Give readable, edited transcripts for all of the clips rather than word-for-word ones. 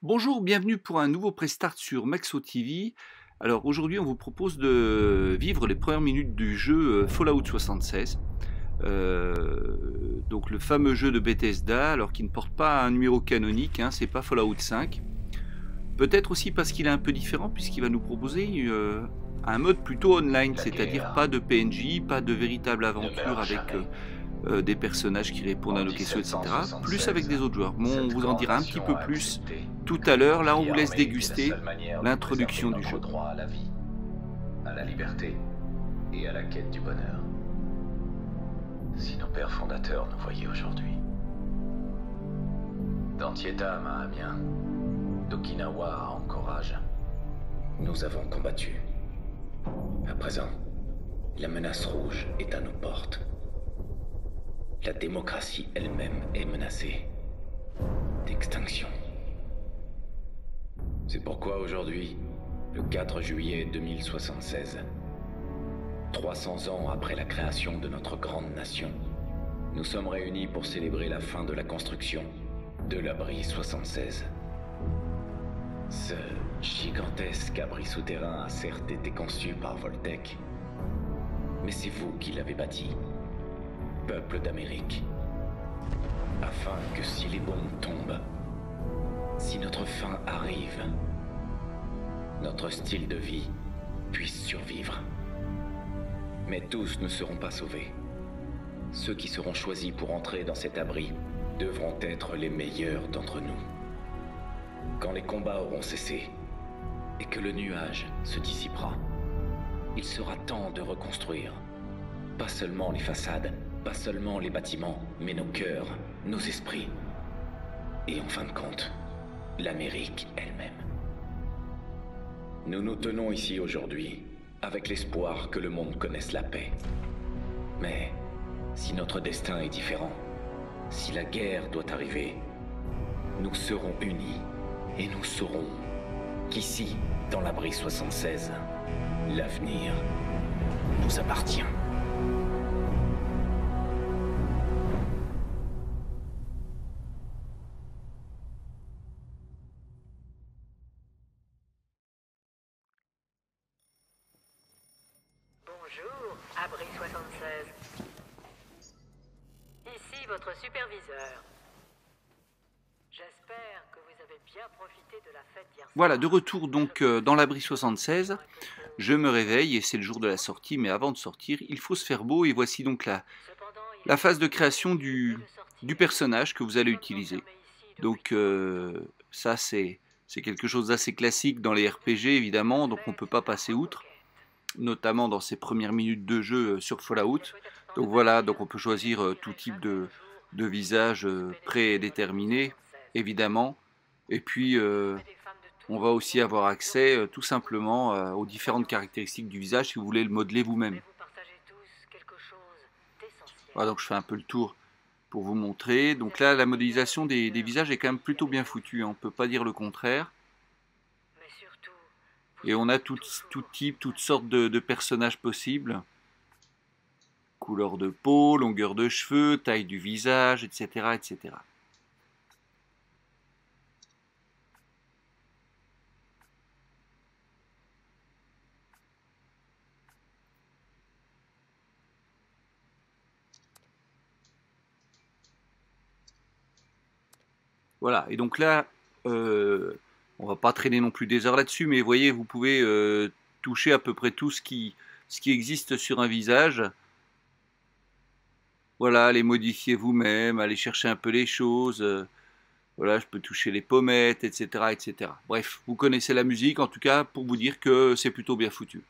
Bonjour, bienvenue pour un nouveau Prestart sur Maxo TV. Alors aujourd'hui, on vous propose de vivre les premières minutes du jeu Fallout 76. Donc le fameux jeu de Bethesda, alors qui ne porte pas un numéro canonique, hein, c'est pas Fallout 5. Peut-être aussi parce qu'il est un peu différent, puisqu'il va nous proposer un mode plutôt online, La c'est-à-dire guerre pas de PNJ, pas de véritable ne aventure meurt avec jamais. des personnages qui répondent En à nos questions, etc. Plus 1776, avec des autres joueurs. Bon, on cette vous en grande dira un petit nation peu a plus accepté tout que à le l'heure. Là, on conflit vous laisse armé était la déguster seule manière de préserver l'introduction du notre jeu. droit à la vie, à la liberté et à la quête du bonheur. Si nos pères fondateurs nous voyaient aujourd'hui. D'Antietam à Amiens, d'Okinawa à Anchorage, nous avons combattu. À présent, la menace rouge est à nos portes. La démocratie elle-même est menacée d'extinction. C'est pourquoi aujourd'hui, le 4 juillet 2076, 300 ans après la création de notre grande nation, nous sommes réunis pour célébrer la fin de la construction de l'abri 76. Ce gigantesque abri souterrain a certes été conçu par Voltec, mais c'est vous qui l'avez bâti, peuple d'Amérique, afin que si les bombes tombent, si notre fin arrive, notre style de vie puisse survivre. Mais tous ne seront pas sauvés. Ceux qui seront choisis pour entrer dans cet abri devront être les meilleurs d'entre nous. Quand les combats auront cessé et que le nuage se dissipera, il sera temps de reconstruire. Pas seulement les façades, pas seulement les bâtiments, mais nos cœurs, nos esprits. Et en fin de compte, l'Amérique elle-même. Nous nous tenons ici aujourd'hui avec l'espoir que le monde connaisse la paix. Mais si notre destin est différent, si la guerre doit arriver, nous serons unis et nous saurons qu'ici, dans l'abri 76, l'avenir nous appartient. Bonjour, Abri 76. Ici votre superviseur. J'espère que vous avez bien profité de la fête d'hier soir. Voilà, de retour donc dans l'abri 76. Je me réveille et c'est le jour de la sortie, mais avant de sortir, il faut se faire beau et voici donc la phase de création du personnage que vous allez utiliser. Donc ça c'est quelque chose d'assez classique dans les RPG évidemment, donc on ne peut pas passer outre, notamment dans ces premières minutes de jeu sur Fallout. Donc voilà, donc on peut choisir tout type de visage prédéterminé, évidemment. Et puis on va aussi avoir accès tout simplement aux différentes caractéristiques du visage si vous voulez le modeler vous-même. Voilà, donc je fais un peu le tour pour vous montrer. Donc là, la modélisation des visages est quand même plutôt bien foutue, hein, on ne peut pas dire le contraire. Et on a tout type, toutes sortes de personnages possibles. Couleur de peau, longueur de cheveux, taille du visage, etc. etc. Voilà, et donc là, on va pas traîner non plus des heures là-dessus, mais vous voyez, vous pouvez toucher à peu près tout ce qui existe sur un visage. Voilà, les modifier vous-même, aller chercher un peu les choses. Voilà, je peux toucher les pommettes, etc., etc. Bref, vous connaissez la musique, en tout cas, pour vous dire que c'est plutôt bien foutu.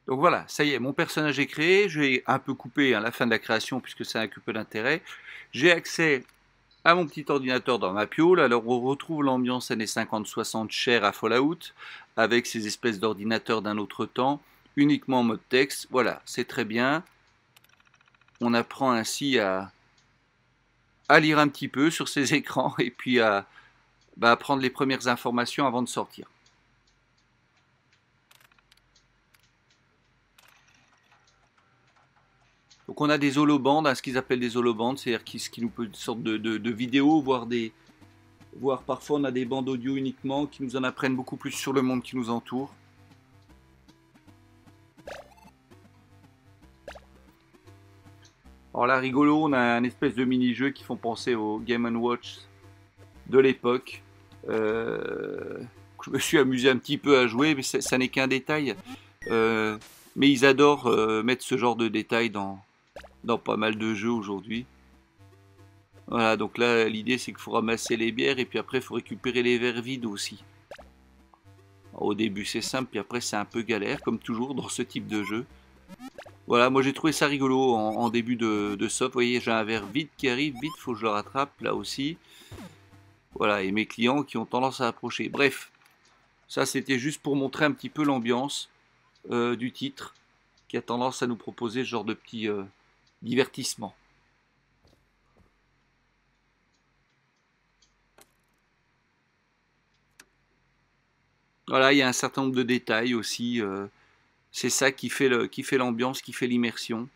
Donc voilà, ça y est, mon personnage est créé. J'ai un peu coupé la fin de la création, puisque ça a un peu d'intérêt. J'ai accès à mon petit ordinateur dans ma piole. Alors on retrouve l'ambiance années 50-60 chère à Fallout, avec ces espèces d'ordinateurs d'un autre temps, uniquement en mode texte. Voilà, c'est très bien. On apprend ainsi à lire un petit peu sur ces écrans et puis à prendre les premières informations avant de sortir. Donc on a des holobandes, hein, ce qu'ils appellent des holobandes, c'est-à-dire ce qui nous peut une sorte de vidéo, voire parfois on a des bandes audio uniquement qui nous en apprennent beaucoup plus sur le monde qui nous entoure. Alors là, rigolo, on a un espèce de mini-jeu qui font penser au Game & Watch de l'époque. Je me suis amusé un petit peu à jouer, mais ça n'est qu'un détail. Mais ils adorent mettre ce genre de détails dans pas mal de jeux aujourd'hui. Voilà, donc là, l'idée c'est qu'il faut ramasser les bières et puis après il faut récupérer les verres vides aussi. Alors, au début c'est simple, puis après c'est un peu galère, comme toujours dans ce type de jeu. Voilà, moi j'ai trouvé ça rigolo en début de soft. Vous voyez, j'ai un verre vide qui arrive, vite, faut que je le rattrape là aussi. Voilà, et mes clients qui ont tendance à approcher. Bref, ça c'était juste pour montrer un petit peu l'ambiance du titre, qui a tendance à nous proposer ce genre de petit divertissement. Voilà, il y a un certain nombre de détails aussi. C'est ça qui fait l'ambiance, qui fait l'immersion.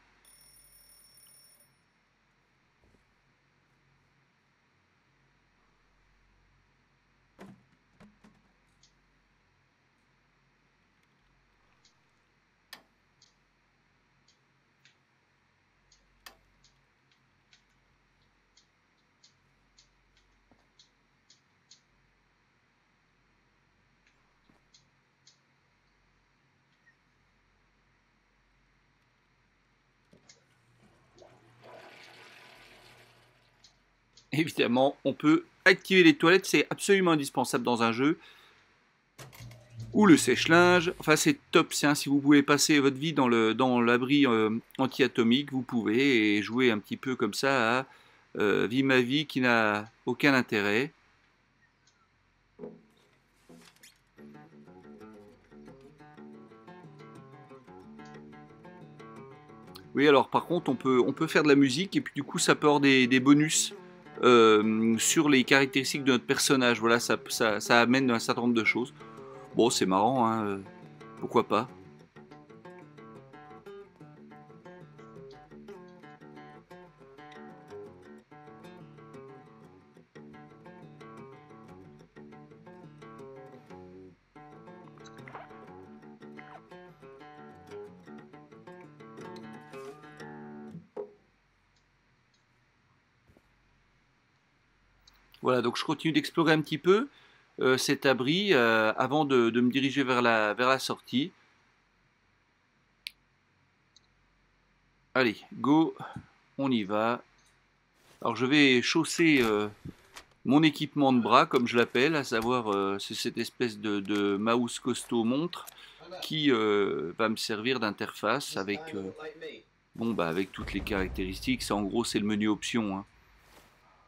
Évidemment, on peut activer les toilettes, c'est absolument indispensable dans un jeu. Ou le sèche-linge, enfin c'est top, hein, si vous pouvez passer votre vie dans l'abri anti-atomique, vous pouvez, et jouer un petit peu comme ça à Vie ma vie qui n'a aucun intérêt. Oui, alors par contre on peut faire de la musique et puis du coup ça peut avoir des bonus sur les caractéristiques de notre personnage. Voilà, ça amène un certain nombre de choses. Bon, c'est marrant, hein, pourquoi pas. Voilà, donc je continue d'explorer un petit peu cet abri avant de me diriger vers la sortie. Allez, go, on y va. Alors je vais chausser mon équipement de bras, comme je l'appelle, à savoir c'est cette espèce de mouse costaud montre qui va me servir d'interface avec, avec toutes les caractéristiques. En gros, c'est le menu options, hein.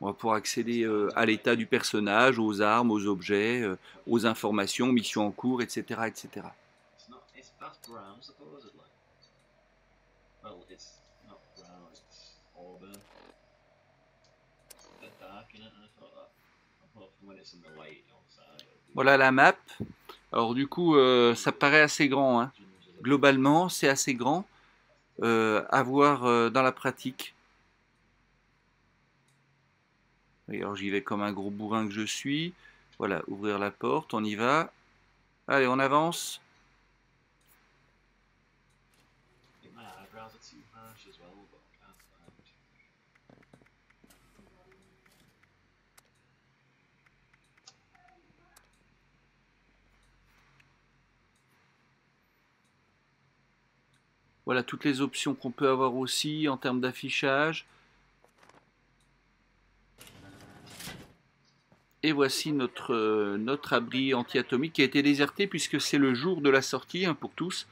On va pouvoir accéder à l'état du personnage, aux armes, aux objets, aux informations, missions en cours, etc. etc. Voilà la map. Alors du coup, ça paraît assez grand, hein. Globalement, c'est assez grand à voir dans la pratique. Alors j'y vais comme un gros bourrin que je suis. Voilà, ouvrir la porte, on y va. Allez, on avance. Voilà toutes les options qu'on peut avoir aussi en termes d'affichage. Et voici notre abri anti-atomique qui a été déserté puisque c'est le jour de la sortie, hein, pour tous.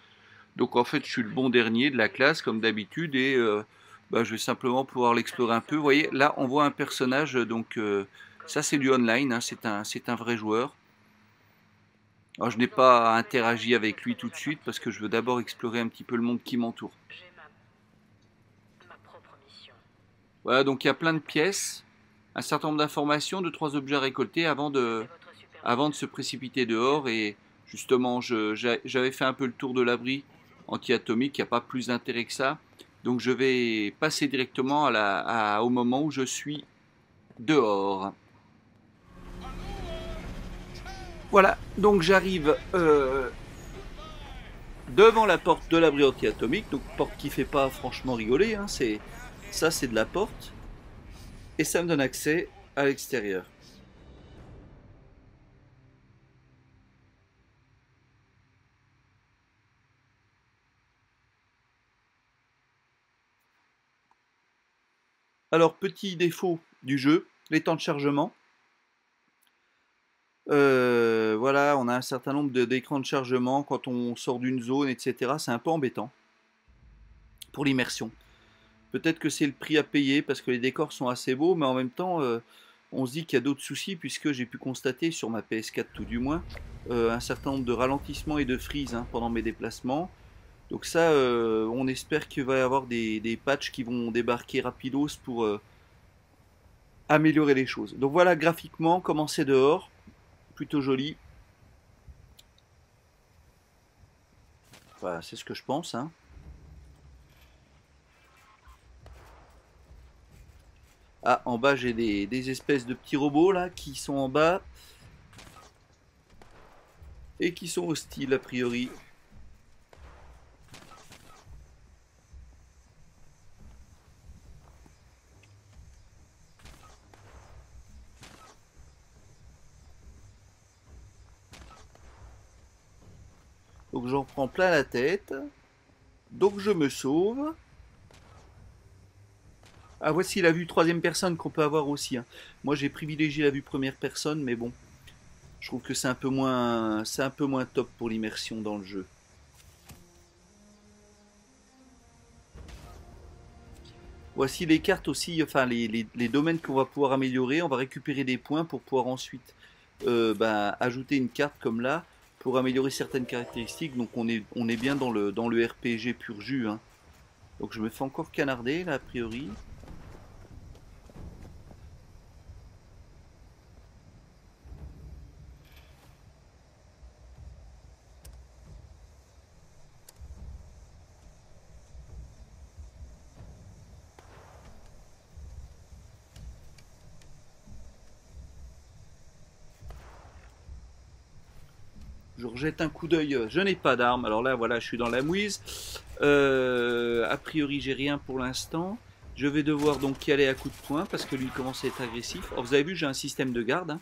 Donc en fait je suis le bon dernier de la classe comme d'habitude et je vais simplement pouvoir l'explorer un peu. Vous voyez, là on voit un personnage, donc ça c'est du online, hein, c'est un vrai joueur. Alors je n'ai pas interagi avec lui tout de suite parce que je veux d'abord explorer un petit peu le monde qui m'entoure. Ma propre mission. Voilà, donc il y a plein de pièces, un certain nombre d'informations, 2-3 objets à récolter avant de se précipiter dehors. Et justement, j'avais fait un peu le tour de l'abri anti-atomique, il n'y a pas plus d'intérêt que ça. Donc je vais passer directement au moment où je suis dehors. Voilà, donc j'arrive devant la porte de l'abri anti-atomique, donc porte qui fait pas franchement rigoler, hein, ça c'est de la porte, et ça me donne accès à l'extérieur. Alors, petit défaut du jeu, les temps de chargement. Voilà, on a un certain nombre d'écrans de chargement quand on sort d'une zone, etc. C'est un peu embêtant pour l'immersion. Peut-être que c'est le prix à payer parce que les décors sont assez beaux, mais en même temps, on se dit qu'il y a d'autres soucis puisque j'ai pu constater sur ma PS4 tout du moins un certain nombre de ralentissements et de freeze pendant mes déplacements. Donc ça, on espère qu'il va y avoir des patchs qui vont débarquer rapidos pour améliorer les choses. Donc voilà, graphiquement, comment c'est dehors, plutôt joli. Enfin, c'est ce que je pense, hein. Ah, en bas, j'ai des espèces de petits robots, là, qui sont en bas. Et qui sont hostiles, a priori. Donc j'en prends plein la tête. Donc je me sauve. Ah, voici la vue troisième personne qu'on peut avoir aussi, hein. Moi j'ai privilégié la vue première personne, mais bon. Je trouve que c'est un peu moins top pour l'immersion dans le jeu. Voici les cartes aussi, enfin les domaines qu'on va pouvoir améliorer. On va récupérer des points pour pouvoir ensuite ajouter une carte comme là pour améliorer certaines caractéristiques. Donc on est bien dans le RPG pur jus, hein. Donc je me fais encore canarder là a priori. Je rejette un coup d'œil, je n'ai pas d'arme, alors là voilà je suis dans la mouise, a priori j'ai rien pour l'instant, je vais devoir donc y aller à coup de poing parce que lui commence à être agressif. Alors vous avez vu j'ai un système de garde, hein.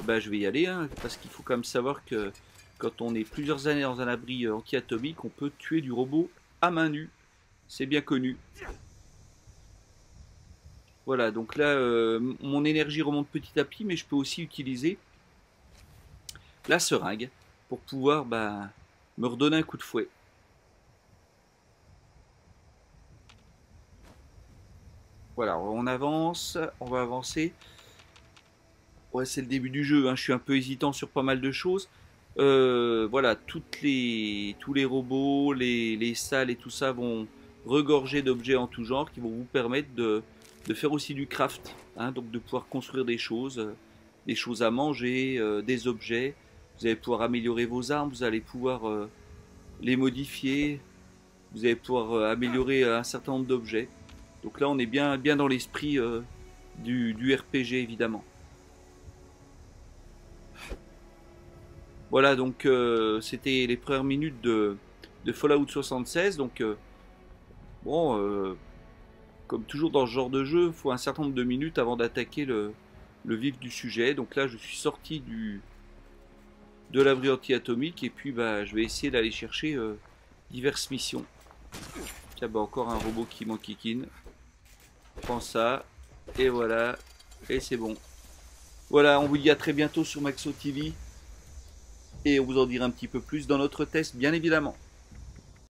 Ben, je vais y aller, hein, parce qu'il faut quand même savoir que quand on est plusieurs années dans un abri anti-atomique, on peut tuer du robot à main nue, c'est bien connu. Voilà, donc là mon énergie remonte petit à petit, mais je peux aussi utiliser la seringue pour pouvoir me redonner un coup de fouet. Voilà, on avance, on va avancer. Ouais, c'est le début du jeu, hein, je suis un peu hésitant sur pas mal de choses. Voilà, tous les robots, les salles et tout ça vont regorger d'objets en tout genre qui vont vous permettre de faire aussi du craft, hein, donc de pouvoir construire des choses à manger, des objets. Vous allez pouvoir améliorer vos armes, vous allez pouvoir les modifier, vous allez pouvoir améliorer un certain nombre d'objets. Donc là on est bien dans l'esprit du RPG évidemment. Voilà, donc c'était les premières minutes de Fallout 76. Donc bon, comme toujours dans ce genre de jeu, il faut un certain nombre de minutes avant d'attaquer le vif du sujet. Donc là je suis sorti de l'abri anti-atomique et puis je vais essayer d'aller chercher diverses missions. Tiens, encore un robot qui m'enquiquine. Prends ça, et voilà, et c'est bon. Voilà, on vous dit à très bientôt sur Maxo TV, et on vous en dira un petit peu plus dans notre test, bien évidemment.